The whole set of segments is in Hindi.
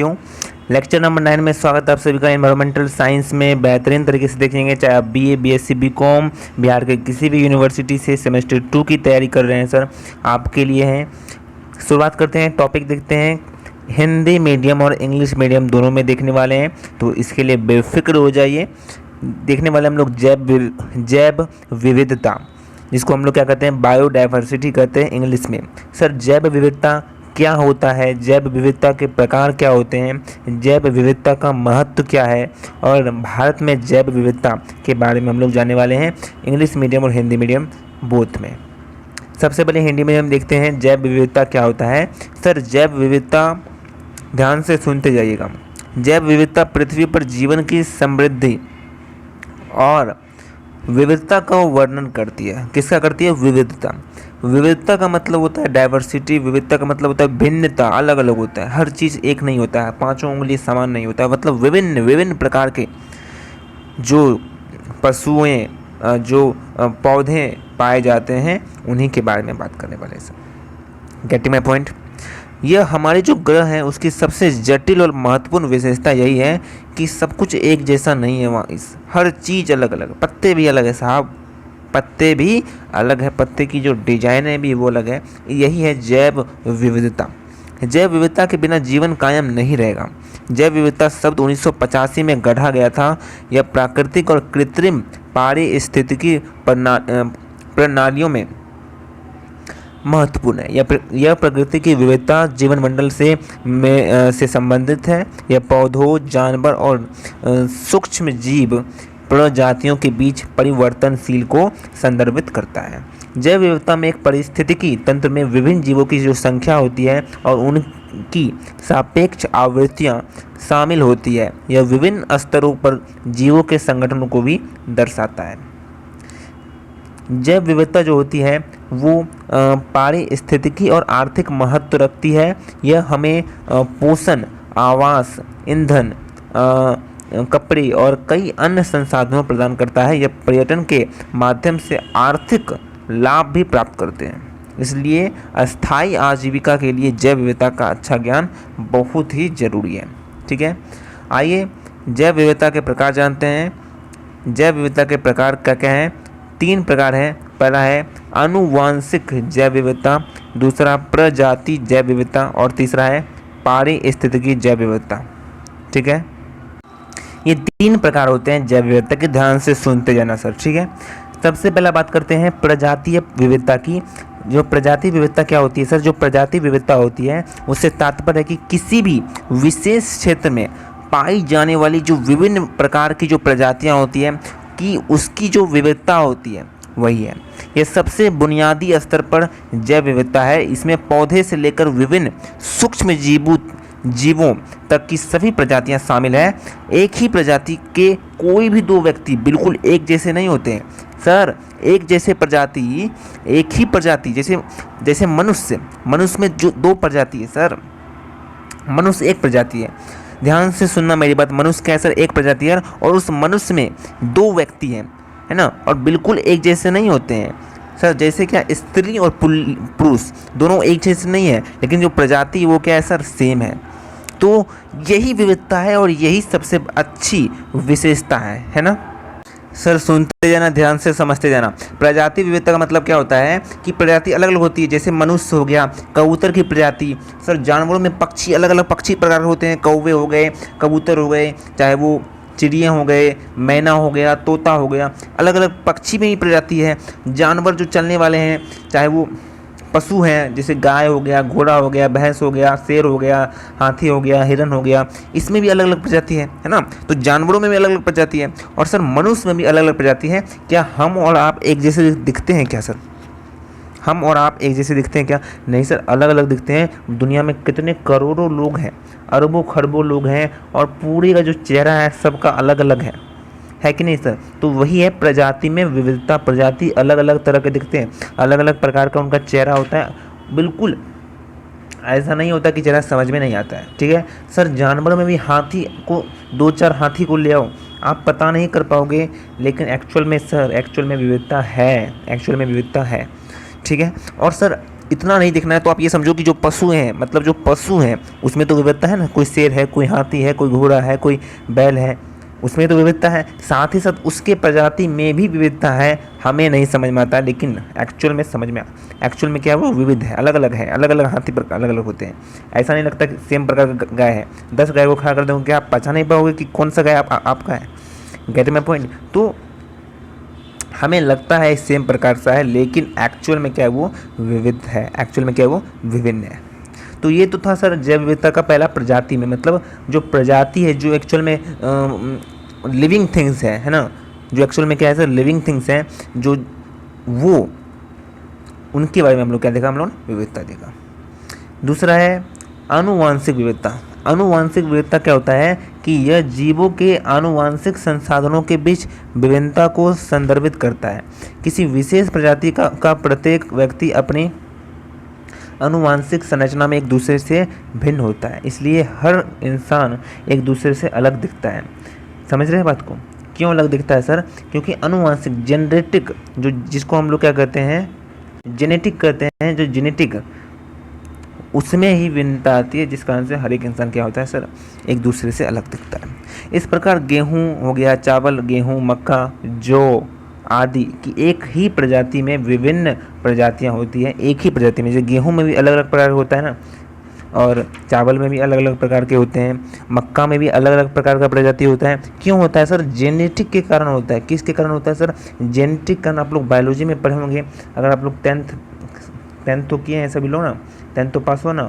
लेक्चर नंबर 9 में स्वागत है आप सभी का। एनवायरमेंटल साइंस में बेहतरीन तरीके से देखेंगे, चाहे आप बीए, बीएससी, बीकॉम बिहार के किसी भी यूनिवर्सिटी से सेमेस्टर 2 की तैयारी कर रहे हैं सर, आपके लिए हैं। शुरुआत करते हैं, टॉपिक देखते हैं। हिंदी मीडियम और इंग्लिश मीडियम दोनों में देखने वाले हैं, तो इसके लिए बेफिक्र हो जाइए। देखने वाले हम लोग जैव विविधता, जिसको हम लोग क्या कहते हैं, बायोडाइवर्सिटी कहते हैं इंग्लिश में। सर जैव विविधता क्या होता है, जैव विविधता के प्रकार क्या होते हैं, जैव विविधता का महत्व क्या है, और भारत में जैव विविधता के बारे में हम लोग जानने वाले हैं, इंग्लिश मीडियम और हिंदी मीडियम बोथ में। सबसे पहले हिंदी मीडियम देखते हैं, जैव विविधता क्या होता है। सर जैव विविधता, ध्यान से सुनते जाइएगा। जैव विविधता पृथ्वी पर जीवन की समृद्धि और विविधता का वर्णन करती है। किसका करती है? विविधता। विविधता का मतलब होता है डाइवर्सिटी, विविधता का मतलब होता है भिन्नता, अलग अलग होता है, हर चीज़ एक नहीं होता है, पांचों उंगली समान नहीं होता है, मतलब विभिन्न विभिन्न प्रकार के जो पशुएं, जो पौधे पाए जाते हैं, उन्हीं के बारे में बात करने वाले हैं। Getting my point. यह हमारे जो ग्रह है उसकी सबसे जटिल और महत्वपूर्ण विशेषता यही है कि सब कुछ एक जैसा नहीं है, वहाँ इस हर चीज़ अलग अलग, पत्ते भी अलग है साहब, पत्ते भी अलग है, पत्ते की जो डिजाइन है भी वो अलग है। यही है जैव विविधता। जैव विविधता के बिना जीवन कायम नहीं रहेगा। जैव विविधता शब्द 1985 में गढ़ा गया था। यह प्राकृतिक और कृत्रिम पारिस्थितिकी प्रणालियों में महत्वपूर्ण है। यह प्रकृति की विविधता जीवन मंडल से संबंधित है। यह पौधों, जानवर और सूक्ष्म जीव प्रजातियों के बीच परिवर्तनशील को संदर्भित करता है। जैव विविधता में एक पारिस्थितिकी तंत्र में विभिन्न जीवों की जो संख्या होती है और उनकी सापेक्ष आवृत्तियाँ शामिल होती है। यह विभिन्न स्तरों पर जीवों के संगठनों को भी दर्शाता है। जैव विविधता जो होती है वो पारिस्थितिकी और आर्थिक महत्व रखती है। यह हमें पोषण, आवास, ईंधन, कपड़े और कई अन्य संसाधनों प्रदान करता है। यह पर्यटन के माध्यम से आर्थिक लाभ भी प्राप्त करते हैं। इसलिए अस्थायी आजीविका के लिए जैव विविधता का अच्छा ज्ञान बहुत ही जरूरी है। ठीक है, आइए जैव विविधता के प्रकार जानते हैं। जैव विविधता के प्रकार क्या हैं? 3 प्रकार हैं। पहला है आनुवांशिक जैव विविधता, दूसरा प्रजाति जैव विविधता और तीसरा है पारिस्थितिकी जैव विविधता। ठीक है, ये 3 प्रकार होते हैं जैव विविधता के, ध्यान से सुनते जाना सर। ठीक है, सबसे पहला बात करते हैं प्रजातीय विविधता की। जो प्रजाति विविधता क्या होती है सर? जो प्रजाति विविधता होती है उससे तात्पर्य है कि किसी भी विशेष क्षेत्र में पाई जाने वाली जो विभिन्न प्रकार की जो प्रजातियां होती है कि उसकी जो विविधता होती है वही है। यह सबसे बुनियादी स्तर पर जैव विविधता है। इसमें पौधे से लेकर विभिन्न सूक्ष्म जीवों तक की सभी प्रजातियां शामिल हैं। एक ही प्रजाति के कोई भी 2 व्यक्ति बिल्कुल एक जैसे नहीं होते हैं सर। एक ही प्रजाति जैसे मनुष्य में जो 2 प्रजाति है सर, मनुष्य एक प्रजाति है। ध्यान से सुनना मेरी बात, मनुष्य क्या है सर? एक प्रजाति है, और उस मनुष्य में 2 व्यक्ति हैं, है ना, और बिल्कुल एक जैसे नहीं होते हैं सर। जैसे क्या, स्त्री और पुरुष दोनों एक जैसे नहीं है, लेकिन जो प्रजाति वो क्या है सर? सेम है। तो यही विविधता है और यही सबसे अच्छी विशेषता है ना सर। सुनते जाना, ध्यान से समझते जाना। प्रजाति विविधता का मतलब क्या होता है कि प्रजाति अलग अलग होती है। जैसे मनुष्य हो गया, कबूतर की प्रजाति। सर जानवरों में पक्षी, अलग अलग पक्षी प्रकार होते हैं। कौवे हो गए, कबूतर हो गए, चाहे वो चिड़िया हो गए, मैना हो गया, तोता हो गया, अलग अलग पक्षी में ही प्रजाति है। जानवर जो चलने वाले हैं, चाहे वो पशु हैं, जैसे गाय हो गया, घोड़ा हो गया, भैंस हो गया, शेर हो गया, हाथी हो गया, हिरन हो गया, इसमें भी अलग अलग प्रजाति है ना। तो जानवरों में भी अलग अलग प्रजाति है, और सर मनुष्य में भी अलग अलग प्रजाति है। क्या हम और आप एक जैसे दिखते हैं क्या सर? हम और आप एक जैसे दिखते हैं क्या? नहीं सर, अलग अलग दिखते हैं। दुनिया में कितने करोड़ों लोग हैं, अरबों खरबों लोग हैं, और पूरे का जो चेहरा है सबका अलग अलग है कि नहीं सर? तो वही है प्रजाति में विविधता। प्रजाति अलग अलग तरह के दिखते हैं, अलग अलग प्रकार का उनका चेहरा होता है। बिल्कुल ऐसा नहीं होता कि चेहरा समझ में नहीं आता है। ठीक है सर, जानवरों में भी हाथी को 2-4 हाथी को ले आओ, आप पता नहीं कर पाओगे, लेकिन एक्चुअल में विविधता है, ठीक है। और सर इतना नहीं देखना है तो आप ये समझो कि जो पशु हैं, मतलब जो पशु हैं उसमें तो विविधता है ना, कोई शेर है, कोई हाथी है, कोई घोड़ा है, कोई बैल है, उसमें तो विविधता है। साथ ही साथ उसके प्रजाति में भी विविधता है, हमें नहीं समझ में आता, लेकिन एक्चुअल में समझ में, एक्चुअल में क्या है, वो विविध है, अलग अलग है, अलग अलग हाथी पर अलग अलग होते हैं। ऐसा नहीं लगता कि सेम प्रकार का गाय है। 10 गाय को खड़ा कर दोगे क्या आप पहचान नहीं पाओगे कि कौन सा गाय आपका है। Gate my point. तो हमें लगता है सेम प्रकार सा है, लेकिन एक्चुअल में क्या है, वो विविध है, एक्चुअल में क्या है, वो विभिन्न है। तो ये तो था सर जैव विविधता का पहला प्रजाति में, मतलब जो प्रजाति है, जो एक्चुअल में लिविंग थिंग्स है ना, जो एक्चुअल में क्या है सर, लिविंग थिंग्स हैं, जो वो उनके बारे में हम लोग क्या देखा, हम लोग ने विविधता देखा। दूसरा है आनुवांशिक विविधता। आनुवांशिक विविधता क्या होता है कि यह जीवों के आनुवांशिक संसाधनों के बीच विभिन्नता को संदर्भित करता है। किसी विशेष प्रजाति का प्रत्येक व्यक्ति अपनी आनुवांशिक संरचना में एक दूसरे से भिन्न होता है, इसलिए हर इंसान एक दूसरे से अलग दिखता है। समझ रहे हैं बात को? क्यों अलग दिखता है सर? क्योंकि आनुवांशिक जेनेटिक, जो जिसको हम लोग क्या कहते हैं, जेनेटिक कहते हैं, जो जेनेटिक उसमें ही भिन्नता आती है, जिस कारण से हर एक इंसान क्या होता है सर, एक दूसरे से अलग दिखता है। इस प्रकार गेहूँ हो गया, चावल, गेहूँ, मक्का, जौ आदि की एक ही प्रजाति में विभिन्न प्रजातियां होती हैं। एक ही प्रजाति में, जैसे गेहूँ में भी अलग अलग प्रकार होता है ना, और चावल में भी अलग अलग प्रकार के होते हैं, मक्का में भी अलग अलग प्रकार का प्रजाति होता है। क्यों होता है सर? जेनेटिक के कारण होता है। किसके कारण होता है सर? जेनेटिक कारण। आप लोग बायोलॉजी में पढ़े होंगे, अगर आप लोग टेंथ तो किए हैं सभी लोग ना, 10th तो पास हो ना,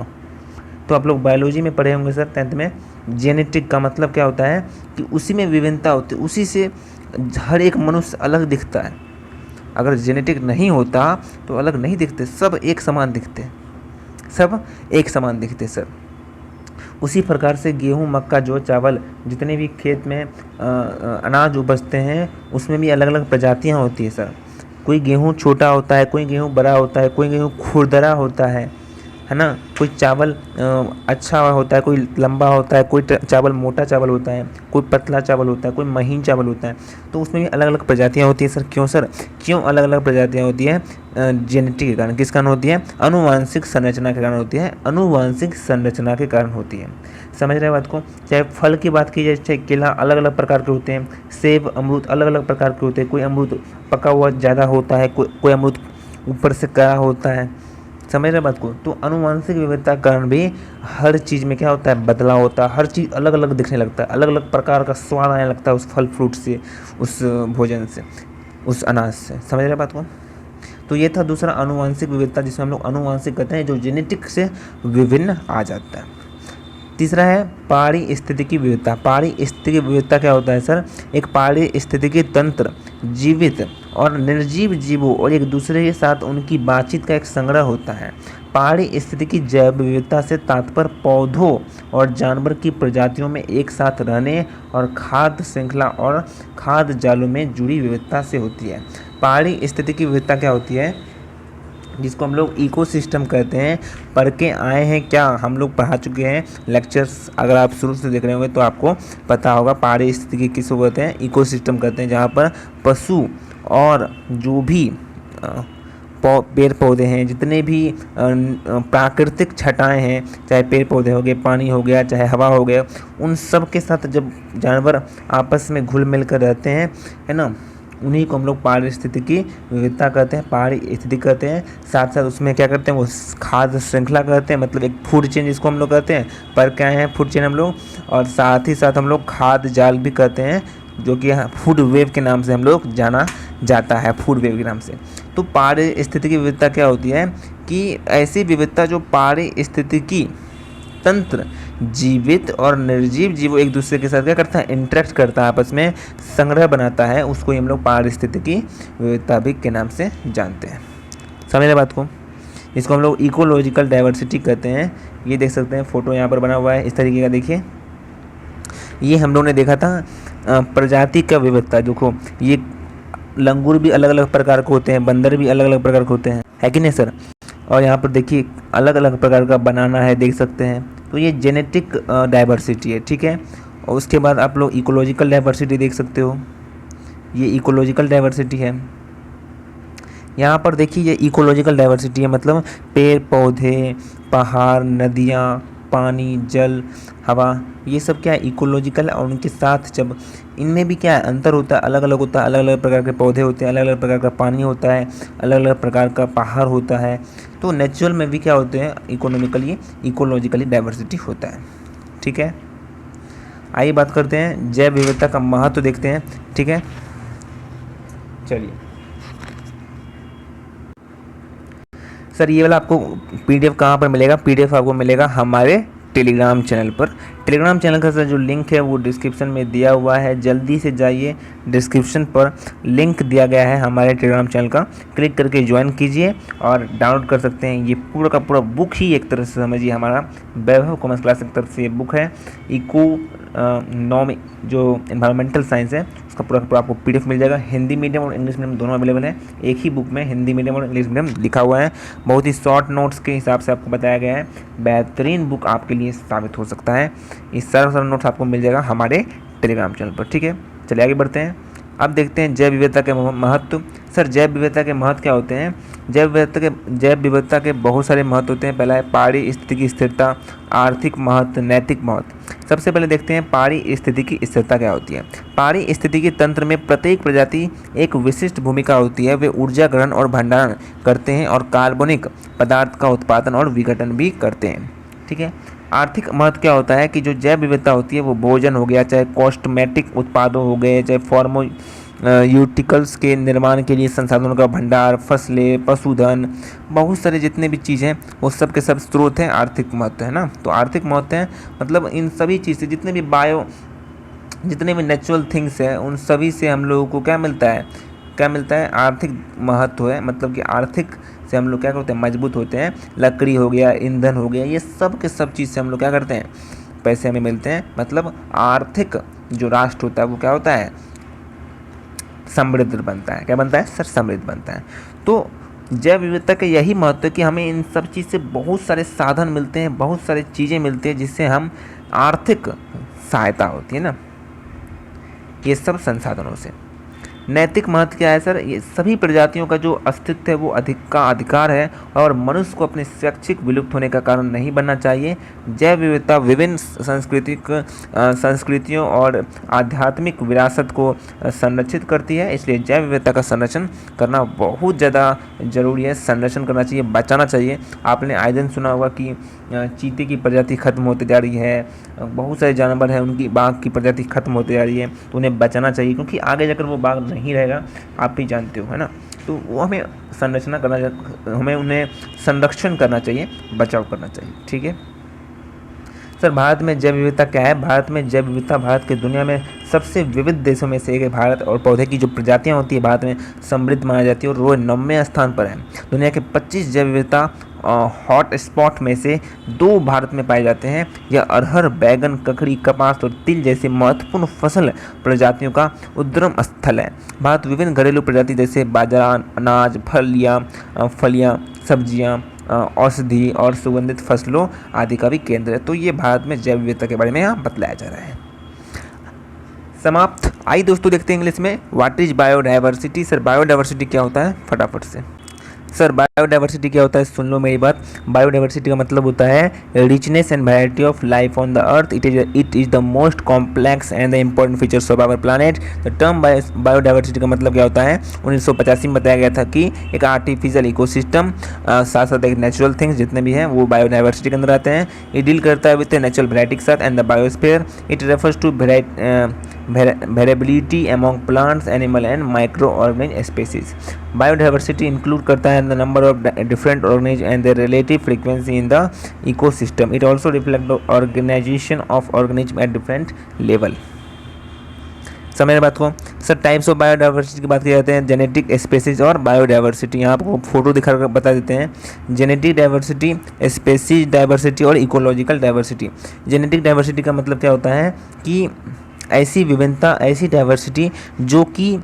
तो आप लोग बायोलॉजी में पढ़े होंगे सर 10th में। जेनेटिक का मतलब क्या होता है कि उसी में विभिन्नता होती है, उसी से हर एक मनुष्य अलग दिखता है। अगर जेनेटिक नहीं होता तो अलग नहीं दिखते, सब एक समान दिखते, सब एक समान दिखते सर। उसी प्रकार से गेहूँ, मक्का, जौ, चावल, जितने भी खेत में अनाज उपजते हैं उसमें भी अलग अलग प्रजातियाँ होती है सर। कोई गेहूँ छोटा होता है, कोई गेहूँ बड़ा होता है, कोई गेहूँ खुरदरा होता है ना, कोई चावल अच्छा होता है, कोई लंबा होता है, कोई चावल मोटा चावल होता है, कोई पतला चावल होता है, कोई महीन चावल होता है। तो उसमें भी अलग अलग प्रजातियाँ होती हैं सर। क्यों सर? क्यों अलग अलग प्रजातियाँ होती हैं? जेनेटिक के कारण। किस कारण होती है? आनुवांशिक संरचना के कारण होती है, आनुवांशिक संरचना के कारण होती है। समझ रहे हैं बात को? चाहे फल की बात की जाए, चाहे केला, अलग अलग प्रकार के होते हैं, सेब, अमरूद अलग अलग प्रकार के होते हैं। कोई अमरूद पका हुआ ज़्यादा होता है, कोई अमरूद ऊपर से कड़ा होता है। समझ रहे बात को? तो आनुवांशिक विविधता के कारण भी हर चीज़ में क्या होता है, बदलाव होता है, हर चीज़ अलग अलग दिखने लगता है, अलग अलग प्रकार का स्वाद आने लगता है उस फल फ्रूट से, उस भोजन से, उस अनाज से। समझ रहे बात को? तो ये था दूसरा आनुवांशिक विविधता, जिसमें हम लोग आनुवांशिक कहते हैं, जो जेनेटिक से विभिन्न आ जाता है। तीसरा है पारिस्थितिकी विविधता। पारिस्थितिकी विविधता क्या होता है सर? एक पारिस्थितिकी तंत्र जीवित और निर्जीव जीवों और एक दूसरे के साथ उनकी बातचीत का एक संग्रह होता है। पारिस्थितिकी जैव विविधता से तात्पर्य पौधों और जानवर की प्रजातियों में एक साथ रहने और खाद्य श्रृंखला और खाद्य जालों में जुड़ी विविधता से होती है। पारिस्थितिकी विविधता क्या होती है? जिसको हम लोग इकोसिस्टम कहते हैं। पढ़ के आए हैं क्या? हम लोग पढ़ा चुके हैं लेक्चर्स, अगर आप शुरू से देख रहे होंगे तो आपको पता होगा पारिस्थितिकी किसको कहते हैं, इकोसिस्टम कहते हैं, जहाँ पर पशु और जो भी पेड़ पौधे हैं, जितने भी प्राकृतिक छटाएं हैं, चाहे पेड़ पौधे हो गए, पानी हो गया, चाहे हवा हो गया, उन सब के साथ जब जानवर आपस में घुल मिल कर रहते हैं, है ना, उन्हीं को हम लोग पारिस्थितिकी विविधता कहते हैं, पारिस्थितिकी कहते हैं। साथ साथ उसमें क्या करते हैं, वो खाद्य श्रृंखला कहते हैं, मतलब एक फूड चेन जिसको हम लोग कहते हैं, पर क्या है फूड चेन हम लोग, और साथ ही साथ हम लोग खाद्य जाल भी कहते हैं, जो कि फूड वेव के नाम से हम लोग जाना जाता है, फूड वेव के नाम से। तो पारिस्थितिकी विविधता क्या होती है कि ऐसी विविधता जो पारिस्थितिकी तंत्र जीवित और निर्जीव जीवों एक दूसरे के साथ क्या करता है, इंटरेक्ट करता है, आपस में संग्रह बनाता है, उसको हम लोग पारिस्थितिकी विविधता भी के नाम से जानते हैं। समझ रहे बात को? इसको हम लोग इकोलॉजिकल डाइवर्सिटी कहते हैं। ये देख सकते हैं, फोटो यहाँ पर बना हुआ है इस तरीके का, देखिए ये हम लोग ने देखा था प्रजाति का विविधता। देखो ये लंगूर भी अलग अलग प्रकार के होते हैं, बंदर भी अलग अलग प्रकार के होते हैं, है कि नहीं सर? और यहाँ पर देखिए अलग अलग प्रकार का बनाना है, देख सकते हैं। तो ये जेनेटिक डाइवर्सिटी है, ठीक है। और उसके बाद आप लोग इकोलॉजिकल डाइवर्सिटी देख सकते हो, ये इकोलॉजिकल डाइवर्सिटी है। यहाँ पर देखिए ये इकोलॉजिकल डाइवर्सिटी है, मतलब पेड़ पौधे, पहाड़, नदियाँ, पानी, जल, हवा, ये सब क्या है इकोलॉजिकल है। और उनके साथ जब इनमें भी क्या है अंतर होता है, अलग अलग होता है, अलग अलग प्रकार के पौधे होते हैं, अलग अलग प्रकार का पानी होता है, अलग अलग प्रकार का पहाड़ होता है। तो नेचुरल में भी क्या होते हैं इकोनॉमिकली इकोलॉजिकली डाइवर्सिटी होता है। ठीक है, आइए बात करते हैं जैव विविधता का महत्व देखते हैं। ठीक है, चलिए सर ये वाला आपको पीडीएफ कहाँ पर मिलेगा? पीडीएफ आपको मिलेगा हमारे टेलीग्राम चैनल पर। टेलीग्राम चैनल का सर जो लिंक है वो डिस्क्रिप्शन में दिया हुआ है, जल्दी से जाइए, डिस्क्रिप्शन पर लिंक दिया गया है हमारे टेलीग्राम चैनल का, क्लिक करके ज्वाइन कीजिए और डाउनलोड कर सकते हैं। ये पूरा का पूरा बुक ही एक तरह से समझिए हमारा वैभव कॉमर्स क्लास की तरफ से ये बुक है। इकोनॉमी जो एनवायरमेंटल साइंस है उसका पूरा पूरा आपको पीडीएफ मिल जाएगा। हिंदी मीडियम और इंग्लिश मीडियम दोनों अवेलेबल है, एक ही बुक में हिंदी मीडियम और इंग्लिश मीडियम लिखा हुआ है। बहुत ही शॉर्ट नोट्स के हिसाब से आपको बताया गया है, बेहतरीन बुक आपके लिए साबित हो सकता है। इस सारा नोट्स आपको मिल जाएगा हमारे टेलीग्राम चैनल पर। ठीक है, चलिए आगे बढ़ते हैं। अब देखते हैं जैव विविधता के महत्व। सर जैव विविधता के महत्व क्या होते हैं? जैव विविधता के बहुत सारे महत्व होते हैं। पहला है पारिस्थितिकी स्थिरता, आर्थिक महत्व, नैतिक महत्व। सबसे पहले देखते हैं पारिस्थितिकी स्थिरता क्या होती है। पारिस्थितिकी तंत्र में प्रत्येक प्रजाति एक विशिष्ट भूमिका होती है। वे ऊर्जा ग्रहण और भंडारण करते हैं और कार्बनिक पदार्थ का उत्पादन और विघटन भी करते हैं। ठीक है, आर्थिक महत्व क्या होता है कि जो जैव विविधता होती है वो भोजन हो गया, चाहे कॉस्मेटिक उत्पादों हो गए, चाहे फार्मास्यूटिकल्स के निर्माण के लिए संसाधनों का भंडार, फसलें, पशुधन, बहुत सारे जितने भी चीज़ हैं वो सब के सब स्रोत हैं आर्थिक महत्व, है ना। तो आर्थिक महत्व है मतलब इन सभी चीज़ से जितने भी नेचुरल थिंग्स हैं उन सभी से हम लोगों को क्या मिलता है आर्थिक महत्व है। मतलब कि आर्थिक से हम लोग क्या करते हैं मजबूत होते हैं। लकड़ी हो गया, ईंधन हो गया, ये सब के सब चीज़ से हम लोग क्या करते हैं पैसे हमें मिलते हैं। मतलब आर्थिक जो राष्ट्र होता है वो क्या होता है समृद्ध बनता है। क्या बनता है सर? समृद्ध बनता है। तो जैव विविधता का यही महत्व है कि हमें इन सब चीज़ से बहुत सारे साधन मिलते हैं, बहुत सारी चीज़ें मिलती हैं जिससे हम आर्थिक सहायता होती है ना ये सब संसाधनों से। नैतिक महत्व क्या है सर? ये सभी प्रजातियों का जो अस्तित्व है वो अधिकार है और मनुष्य को अपने स्वैच्छिक विलुप्त होने का कारण नहीं बनना चाहिए। जैव विविधता विभिन्न संस्कृतियों और आध्यात्मिक विरासत को संरक्षित करती है, इसलिए जैव विविधता का संरक्षण करना बहुत ज़्यादा ज़रूरी है। संरक्षण करना चाहिए, बचाना चाहिए। आपने आए दिन सुना होगा कि चीते की प्रजाति खत्म होती जा रही है, बहुत सारे जानवर हैं उनकी बाघ की प्रजाति खत्म होती जा रही है, तो उन्हें बचाना चाहिए क्योंकि आगे जाकर वो बाघ नहीं रहेगा, आप भी जानते हो, है ना। तो वो हमें हमें उन्हें संरक्षण करना चाहिए, बचाव करना चाहिए। ठीक है सर, भारत में जैव विविधता क्या है? भारत में जैव विविधता भारत की दुनिया में सबसे विविध देशों में से एक है। भारत और पौधे की जो प्रजातियां होती है भारत में समृद्ध मानी जाती है और वो 90वें स्थान पर है। दुनिया के 25 जैव विविधता हॉट स्पॉट में से 2 भारत में पाए जाते हैं। यह अरहर, बैगन, ककड़ी, कपास और तिल जैसे महत्वपूर्ण फसल प्रजातियों का उद्गम स्थल है। भारत विभिन्न घरेलू प्रजाति जैसे बाजरा, अनाज, फलियां, सब्जियां, औषधि और सुगंधित फसलों आदि का भी केंद्र है। तो ये भारत में जैव विविधता के बारे में यहाँ बतलाया जा रहा है। समाप्त। आइए दोस्तों देखते हैं इंग्लिश में what is biodiversity. Sir biodiversity क्या होता है फटाफट से। सर बायोडाइवर्सिटी क्या होता है सुन लो मेरी बात। बायोडाइवर्सिटी का मतलब होता है richness and variety of life on the earth. It is the most complex and the important features of our planet. The term biodiversity का मतलब क्या होता है 1985 में बताया गया था कि एक आर्टिफिशियल इकोसिस्टम साथ साथ एक नेचुरल थिंग्स जितने भी हैं वो बायोडाइवर्सिटी के अंदर आते हैं। ये डील करता है विद नेचुरल वैरायटी के साथ and the biosphere. It refers to variability among plants, animal and microorganism species. Biodiversity include करता है the number of different organisms and their relative frequency in the ecosystem. It also reflects the organization of organisms at different level. समझ बात को। सर टाइप्स ऑफ बायोडाइवर्सिटी की बात की जाते हैं जेनेटिक स्पेसीज और बायोडाइवर्सिटी। यहाँ आपको फोटो दिखा कर बता देते हैं जेनेटिक डाइवर्सिटी, स्पेसीज डाइवर्सिटी और इकोलॉजिकल डाइवर्सिटी। जेनेटिक डाइवर्सिटी का मतलब क्या होता है कि ऐसी विभिन्नता, ऐसी डाइवर्सिटी जो कि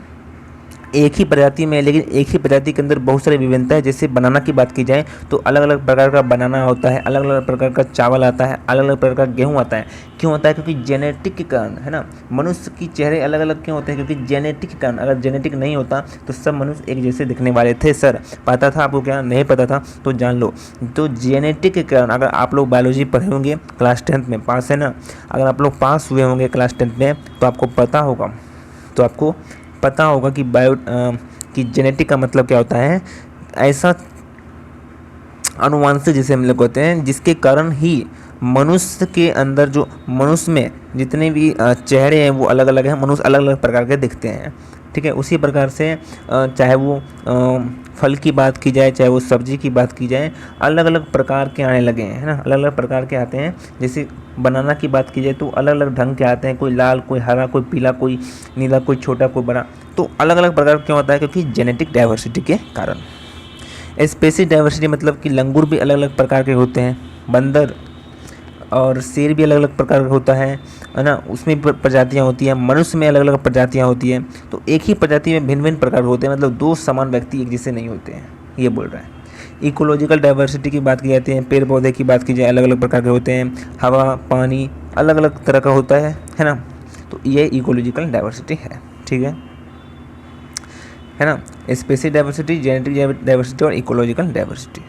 एक ही प्रजाति में, लेकिन एक ही प्रजाति के अंदर बहुत सारी विभिन्नता है। जैसे बनाना की बात की जाए तो अलग अलग प्रकार का बनाना होता है, अलग अलग प्रकार का चावल आता है, अलग अलग प्रकार का गेहूँ आता है। क्यों होता है? क्योंकि जेनेटिक के कारण, है ना। मनुष्य की चेहरे अलग अलग क्यों होते हैं? क्योंकि जेनेटिक के कारण। अगर जेनेटिक नहीं होता तो सब मनुष्य एक जैसे दिखने वाले थे। सर पता था आपको? क्या नहीं पता था तो जान लो। तो जेनेटिक के कारण, अगर आप लोग बायोलॉजी पढ़े होंगे क्लास 10th में, पास है ना, अगर आप लोग पास हुए होंगे क्लास 10th में तो आपको पता होगा कि जेनेटिक का मतलब क्या होता है। ऐसा अनुवांशिक जिसे हम लोग कहते हैं, जिसके कारण ही मनुष्य के अंदर, जो मनुष्य में जितने भी चेहरे हैं वो अलग अलग हैं, मनुष्य अलग अलग प्रकार के दिखते हैं। ठीक है, उसी प्रकार से चाहे वो फल की बात की जाए, चाहे वो सब्जी की बात की जाए, अलग अलग प्रकार के आने लगे हैं, है ना। अलग अलग प्रकार के आते हैं। जैसे बनाना की बात की जाए तो अलग अलग ढंग के आते हैं, कोई लाल, कोई हरा, कोई पीला, कोई नीला, कोई छोटा, कोई बड़ा। तो अलग अलग प्रकार क्यों होता है? क्योंकि जेनेटिक डाइवर्सिटी के कारण। स्पेसीज डाइवर्सिटी मतलब कि लंगूर भी अलग अलग प्रकार के होते हैं, बंदर और शेर भी अलग अलग प्रकार का होता है ना। उसमें प्रजातियाँ होती हैं। मनुष्य में अलग अलग प्रजातियाँ होती हैं। तो एक ही प्रजाति में भिन्न भिन्न प्रकार होते हैं, मतलब दो समान व्यक्ति एक जैसे नहीं होते हैं, ये बोल रहा है। इकोलॉजिकल डाइवर्सिटी की बात की जाती है, पेड़ पौधे की बात की जाए अलग अलग प्रकार के होते हैं, हवा पानी अलग अलग तरह का होता है ना। तो ये इकोलॉजिकल डाइवर्सिटी है। ठीक है ना। स्पेसीज डाइवर्सिटी, जेनेटिक डाइवर्सिटी और इकोलॉजिकल डाइवर्सिटी।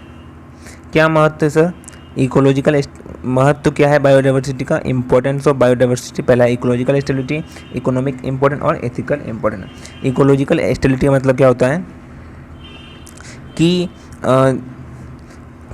क्या महत्व है सर? इकोलॉजिकल महत्व क्या है बायोडाइवर्सिटी का? Importance of biodiversity. पहला इकोलॉजिकल स्टेबिलिटी, इकोनॉमिक इंपॉर्टेंट और एथिकल इंपॉर्टेंट। इकोलॉजिकल स्टेबिलिटी का मतलब क्या होता है कि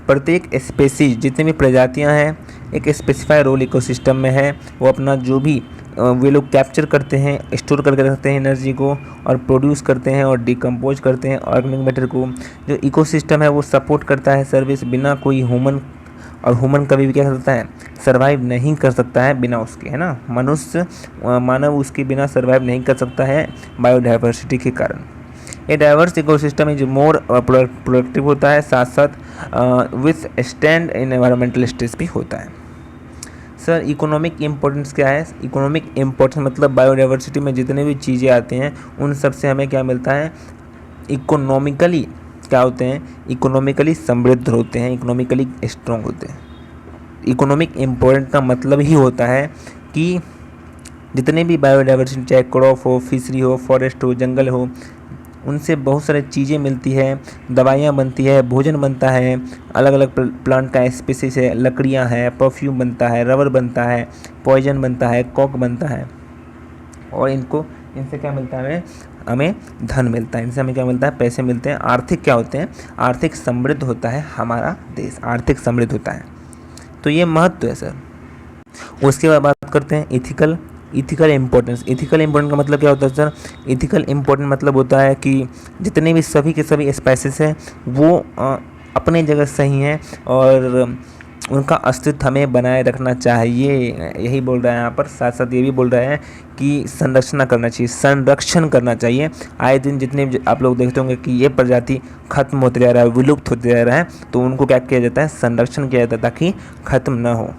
प्रत्येक स्पेसीज, जितने भी प्रजातियां हैं, एक स्पेसिफाई रोल इकोसिस्टम में है। वो अपना जो भी वे लोग कैप्चर करते हैं, स्टोर करके रखते हैं एनर्जी को, और प्रोड्यूस करते हैं और डिकम्पोज करते हैं ऑर्गेनिक मैटर को। जो इकोसिस्टम है वो सपोर्ट करता है सर्विस। बिना कोई ह्यूमन, और ह्यूमन कभी भी क्या करता है? सर्वाइव नहीं कर सकता है बिना उसके, है ना। मनुष्य, मानव उसके बिना सर्वाइव नहीं कर सकता है बायोडाइवर्सिटी के कारण। ये diverse ecosystem is more productive होता है, साथ साथ with stand in environmental stress भी होता है। सर इकोनॉमिक इम्पोर्टेंस क्या है? इकोनॉमिक इम्पोर्टेंस मतलब बायोडाइवर्सिटी में जितने भी चीज़ें आती हैं उन सब से हमें क्या मिलता है? इकोनॉमिकली क्या होते हैं? इकोनॉमिकली समृद्ध होते हैं, इकोनॉमिकली स्ट्रॉन्ग होते हैं। इकोनॉमिक इम्पोर्टेंट का मतलब ही होता है कि जितने भी बायोडाइवर्सिटी, चाहे क्रॉप हो, फिशरी हो, फॉरेस्ट हो, जंगल हो, उनसे बहुत सारी चीज़ें मिलती है, दवाइयाँ बनती है, भोजन बनता है, अलग अलग प्लांट का स्पीसीज है, लकड़ियाँ हैं, परफ्यूम बनता है, रबर बनता है, पॉइजन बनता है, कॉक बनता है। और इनसे क्या मिलता है? हमें धन मिलता है। इनसे हमें क्या मिलता है? पैसे मिलते हैं। आर्थिक क्या होते हैं? आर्थिक समृद्ध होता है हमारा देश, आर्थिक समृद्ध होता है। तो ये महत्व है सर। उसके बाद बात करते हैं इथिकल इम्पोर्टेंस। इथिकल इम्पोर्टेंस का मतलब क्या होता है सर? इथिकल इम्पोर्टेंस मतलब होता है कि जितने भी सभी के सभी स्पाइसेस हैं वो अपने जगह सही हैं और उनका अस्तित्व हमें बनाए रखना चाहिए, यही बोल रहा है यहाँ पर। साथ साथ ये भी बोल रहा है कि संरक्षण करना चाहिए। आए दिन जितने आप लोग देखते होंगे कि ये प्रजाति खत्म होते जा रहा है, विलुप्त होते जा रहा है, तो उनको क्या किया जाता है? संरक्षण किया जाता है ताकि खत्म ना हो।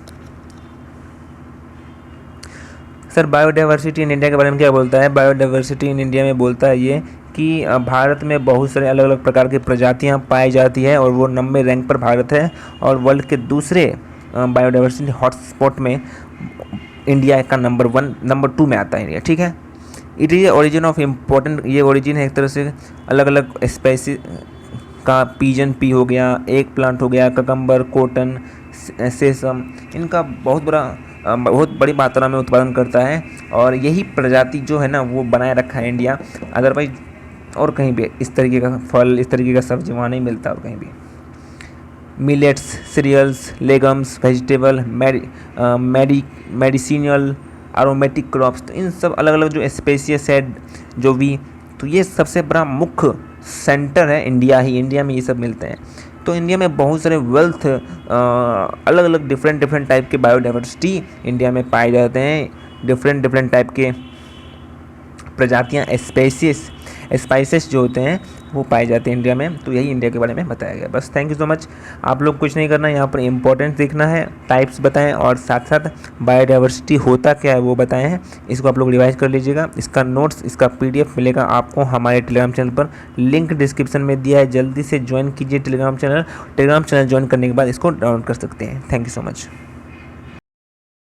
सर बायोडाइवर्सिटी इन इंडिया के बारे में क्या बोलता है? बायोडाइवर्सिटी इन इंडिया में बोलता है ये कि भारत में बहुत सारे अलग अलग प्रकार की प्रजातियां पाई जाती है और वो 90 रैंक पर भारत है, और वर्ल्ड के दूसरे बायोडाइवर्सिटी हॉटस्पॉट में इंडिया का नंबर 2 में आता है इंडिया। ठीक है। It is origin of important, ये ओरिजिन है एक तरह से अलग अलग स्पेसीज का। पीजन पी हो गया, एक प्लांट हो गया, ककम्बर, कॉटन, सेसम, इनका बहुत बड़ी मात्रा में उत्पादन करता है, और यही प्रजाति जो है ना वो बनाए रखा है इंडिया। अदरवाइज और कहीं भी इस तरीके का फल, इस तरीके का सब्जी वहाँ नहीं मिलता और कहीं भी। Millets, cereals, legumes, vegetable, medicinal, aromatic crops, तो इन सब अलग अलग जो स्पेसीज है जो भी, तो ये सबसे बड़ा मुख्य सेंटर है इंडिया में ये सब मिलते हैं। तो इंडिया में बहुत सारे वेल्थ, अलग अलग डिफरेंट टाइप के बायोडाइवर्सिटी इंडिया में पाए जाते हैं। डिफरेंट टाइप के प्रजातियाँ, स्पाइसेस जो होते हैं वो पाए जाते हैं इंडिया में। तो यही इंडिया के बारे में बताया गया। बस थैंक यू सो मच। आप लोग कुछ नहीं करना है, यहाँ पर इंपॉर्टेंस देखना है, टाइप्स बताएं और साथ साथ बायोडाइवर्सिटी होता क्या है वो बताए हैं। इसको आप लोग रिवाइज कर लीजिएगा। इसका नोट्स, इसका PDF मिलेगा आपको हमारे टेलीग्राम चैनल पर, लिंक डिस्क्रिप्शन में दिया है। जल्दी से ज्वाइन कीजिए Telegram channel. Telegram channel join करने के बाद इसको डाउनलोड कर सकते हैं। Thank you so much.